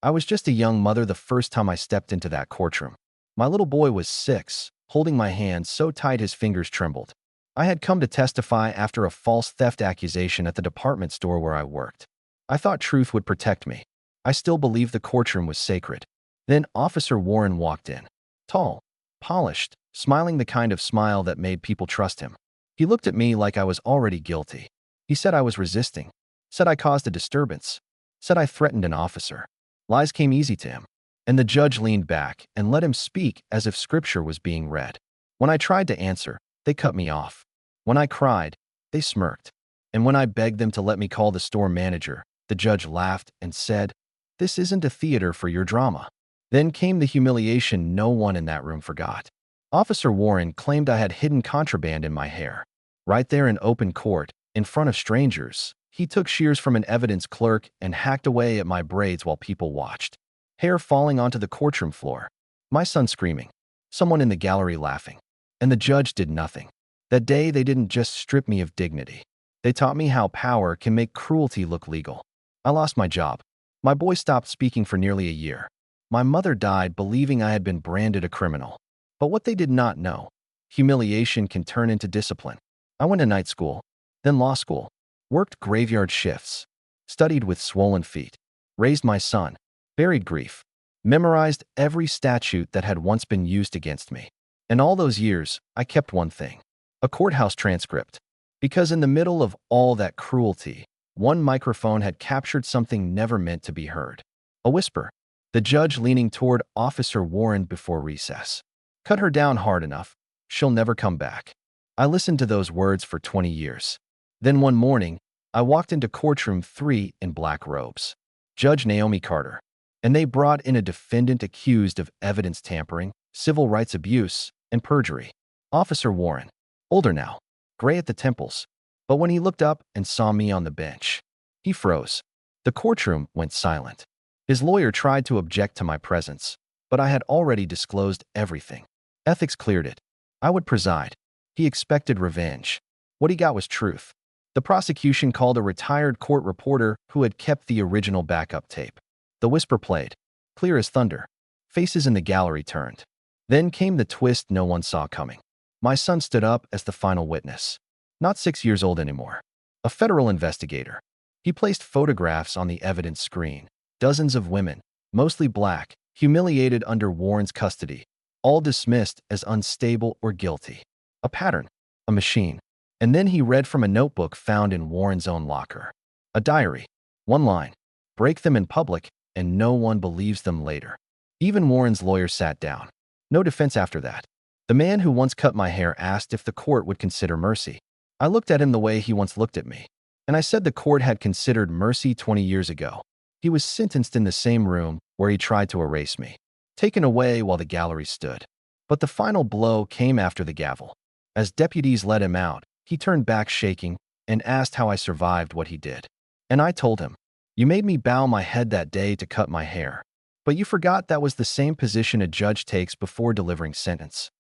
I was just a young mother the first time I stepped into that courtroom. My little boy was 6, holding my hand so tight his fingers trembled. I had come to testify after a false theft accusation at the department store where I worked. I thought truth would protect me. I still believed the courtroom was sacred. Then Officer Warren walked in. Tall, polished, smiling the kind of smile that made people trust him. He looked at me like I was already guilty. He said I was resisting, said I caused a disturbance, said I threatened an officer. Lies came easy to him. And the judge leaned back and let him speak as if scripture was being read. When I tried to answer, they cut me off. When I cried, they smirked. And when I begged them to let me call the store manager, the judge laughed and said, "This isn't a theater for your drama." Then came the humiliation no one in that room forgot. Officer Warren claimed I had hidden contraband in my hair. Right there in open court, in front of strangers, he took shears from an evidence clerk and hacked away at my braids while people watched. Hair falling onto the courtroom floor. My son screaming. Someone in the gallery laughing. And the judge did nothing. That day, they didn't just strip me of dignity. They taught me how power can make cruelty look legal. I lost my job. My boy stopped speaking for nearly a year. My mother died believing I had been branded a criminal. But what they did not know, humiliation can turn into discipline. I went to night school, then law school, worked graveyard shifts, studied with swollen feet, raised my son, buried grief, memorized every statute that had once been used against me. In all those years, I kept one thing, a courthouse transcript. Because in the middle of all that cruelty, one microphone had captured something never meant to be heard. A whisper. The judge leaning toward Officer Warren before recess. Cut her down hard enough. She'll never come back. I listened to those words for 20 years. Then one morning, I walked into Courtroom 3 in black robes. Judge Naomi Carter. And they brought in a defendant accused of evidence tampering, civil rights abuse, and perjury. Officer Warren. Older now. Gray at the temples. But when he looked up and saw me on the bench, he froze. The courtroom went silent. His lawyer tried to object to my presence, but I had already disclosed everything. Ethics cleared it. I would preside. He expected revenge. What he got was truth. The prosecution called a retired court reporter who had kept the original backup tape. The whisper played, clear as thunder. Faces in the gallery turned. Then came the twist no one saw coming. My son stood up as the final witness. Not 6 years old anymore. A federal investigator. He placed photographs on the evidence screen. Dozens of women, mostly black, humiliated under Warren's custody, all dismissed as unstable or guilty. A pattern. A machine. And then he read from a notebook found in Warren's own locker. A diary. One line. Break them in public, and no one believes them later. Even Warren's lawyer sat down. No defense after that. The man who once cut my hair asked if the court would consider mercy. I looked at him the way he once looked at me. And I said the court had considered mercy 20 years ago. He was sentenced in the same room where he tried to erase me. Taken away while the gallery stood. But the final blow came after the gavel. As deputies let him out, he turned back shaking and asked how I survived what he did. And I told him, "You made me bow my head that day to cut my hair. But you forgot that was the same position a judge takes before delivering sentence."